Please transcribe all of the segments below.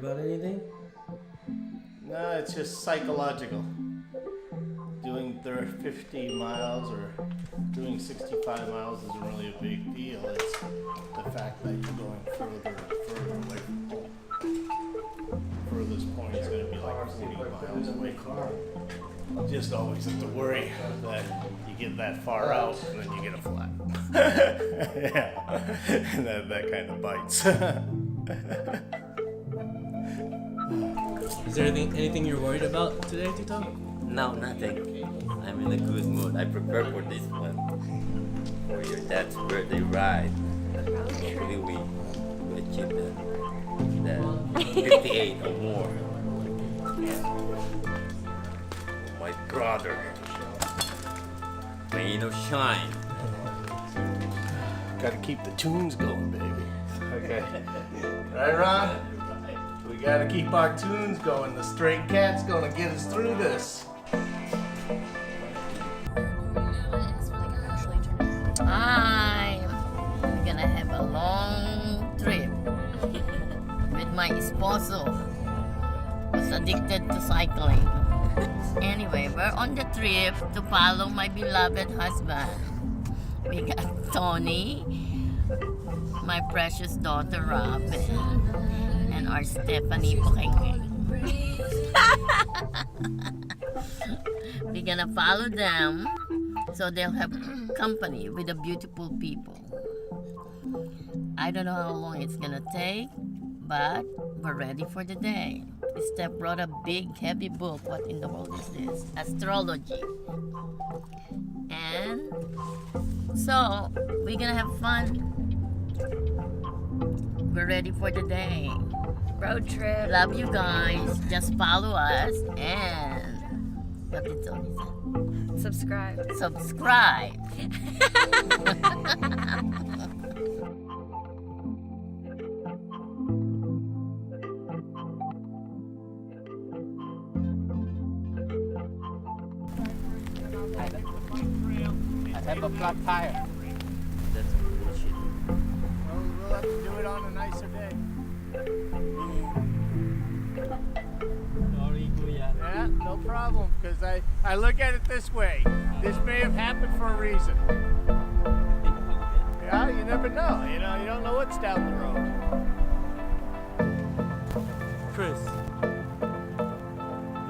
about anything? No, it's just psychological. Doing 50 miles or doing 65 miles isn't really a big deal. It's the fact that you're going further and further away from home. Furthest point is going to be like 40 miles away from home. Just always have to worry that you get that far out and then you get a flat. Yeah, and that kind of bites. Is there anything you're worried about today, Tito? No, nothing. I'm in a good mood. I prepare for this one. For your dad's birthday ride. Hopefully we achieve the 58 or more. My brother. Rain or shine. Gotta keep the tunes going, baby. Okay. Right, Ron? We gotta keep our tunes going. The stray cat's gonna get us through this. I'm gonna have a long trip with my esposo, who's addicted to cycling. Anyway, we're on the trip to follow my beloved husband. We got Tony, my precious daughter Robin, and our Stephanie Pokenge. We're gonna follow them so they'll have company with the beautiful people. I don't know how long it's gonna take, but we're ready for the day. Steph brought a big heavy book. What in the world is this? Astrology. And so we're gonna have fun. We're ready for the day. Road trip. Love you guys. Just follow us and what did Tony say? Subscribe. Subscribe. I have a flat tire. That's bullshit. Well, we'll have to do it on a nicer day. Sorry, Kuya. Yeah, no problem, because I look at it this way. This may have happened for a reason. Yeah, you never know. You don't know what's down the road. Chris.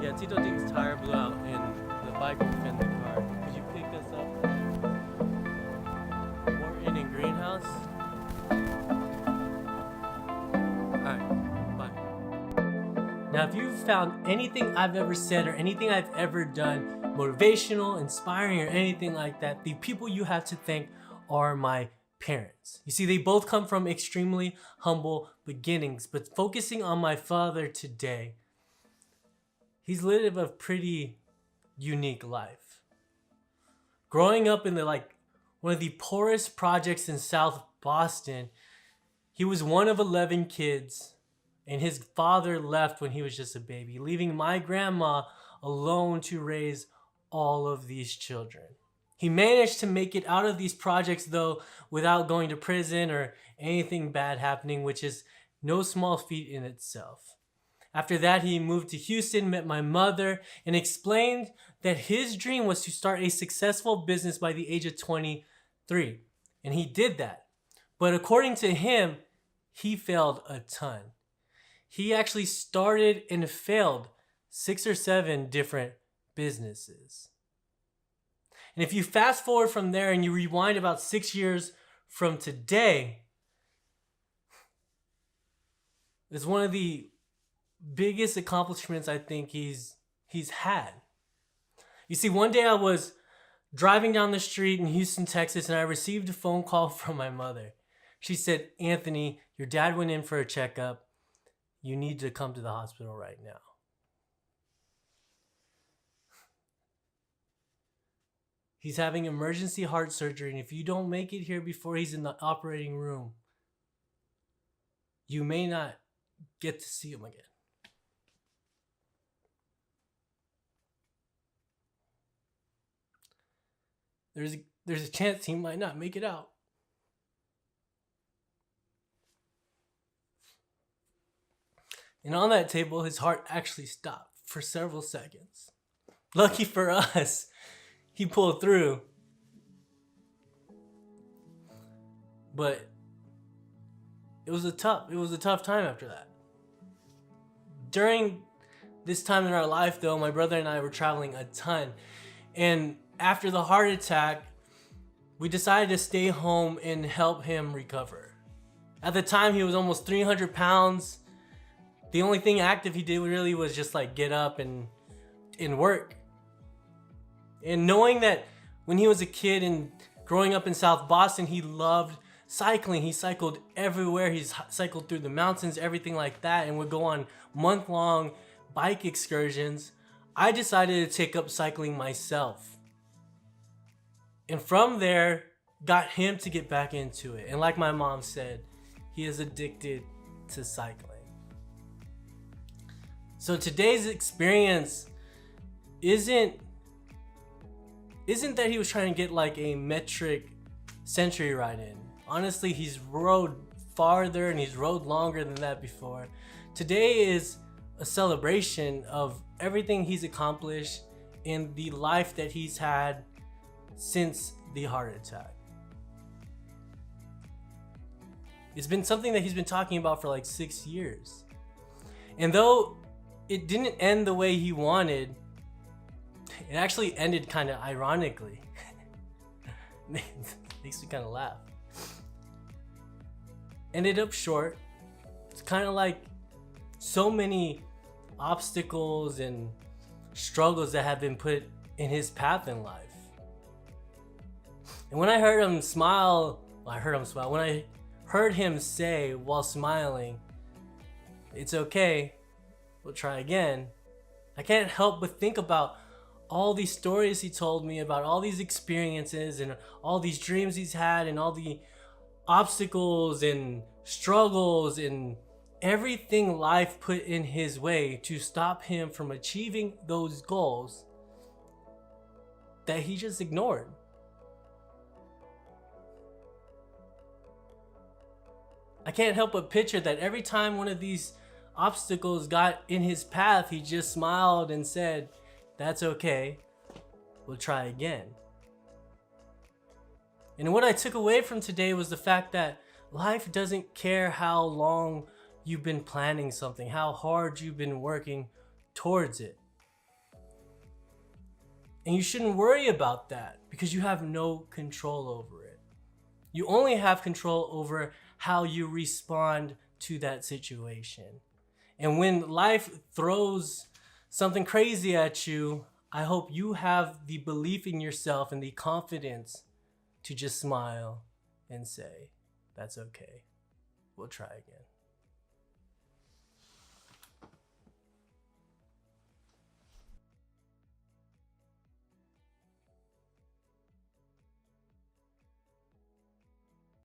Yeah, Tito thinks his tire blew out and the bike will fend the car. Could you pick us up? Morton and Greenhouse? Alright, bye. Now, if you've found anything I've ever said or anything I've ever done motivational, inspiring, or anything like that, the people you have to thank are my parents. You see, they both come from extremely humble beginnings, but focusing on my father today, he's lived a pretty unique life. Growing up in one of the poorest projects in South Boston, he was one of 11 kids, and his father left when he was just a baby, leaving my grandma alone to raise all of these children. He managed to make it out of these projects, though, without going to prison or anything bad happening, which is no small feat in itself. After that, he moved to Houston, met my mother, and explained that his dream was to start a successful business by the age of 23. And he did that. But according to him, he failed a ton. He actually started and failed 6 or 7 different businesses. And if you fast forward from there and you rewind about 6 years from today, it's one of the biggest accomplishments I think he's had. You see, one day I was driving down the street in Houston, Texas, and I received a phone call from my mother. She said, "Anthony, your dad went in for a checkup. You need to come to the hospital right now." He's having emergency heart surgery, and if you don't make it here before he's in the operating room, you may not get to see him again. There's a chance he might not make it out. And on that table, his heart actually stopped for several seconds. Lucky for us, he pulled through. But it was a tough time after that. During this time in our life, though, my brother and I were traveling a ton. And after the heart attack, we decided to stay home and help him recover. At the time, he was almost 300 pounds. The only thing active he did really was just like get up and work. And knowing that when he was a kid and growing up in South Boston, he loved cycling. He cycled everywhere. He's cycled through the mountains, everything like that, and would go on month-long bike excursions. I decided to take up cycling myself. And from there, got him to get back into it. And like my mom said, he is addicted to cycling. So today's experience isn't that he was trying to get like a metric century ride in. Honestly, he's rode farther and he's rode longer than that before. Today is a celebration of everything he's accomplished in the life that he's had since the heart attack. It's been something that he's been talking about for like 6 years. And though it didn't end the way he wanted, it actually ended kind of ironically. Makes me kind of laugh. Ended up short. It's kind of like so many obstacles and struggles that have been put in his path in life. And when I heard him smile, when I heard him say while smiling, "It's okay, we'll try again," I can't help but think about all these stories he told me about, all these experiences and all these dreams he's had and all the obstacles and struggles and everything life put in his way to stop him from achieving those goals that he just ignored. I can't help but picture that every time one of these obstacles got in his path, he just smiled and said, "That's okay, we'll try again." And what I took away from today was the fact that life doesn't care how long you've been planning something, how hard you've been working towards it. And you shouldn't worry about that because you have no control over it. You only have control over how you respond to that situation. And when life throws something crazy at you, I hope you have the belief in yourself and the confidence to just smile and say, "That's okay, we'll try again."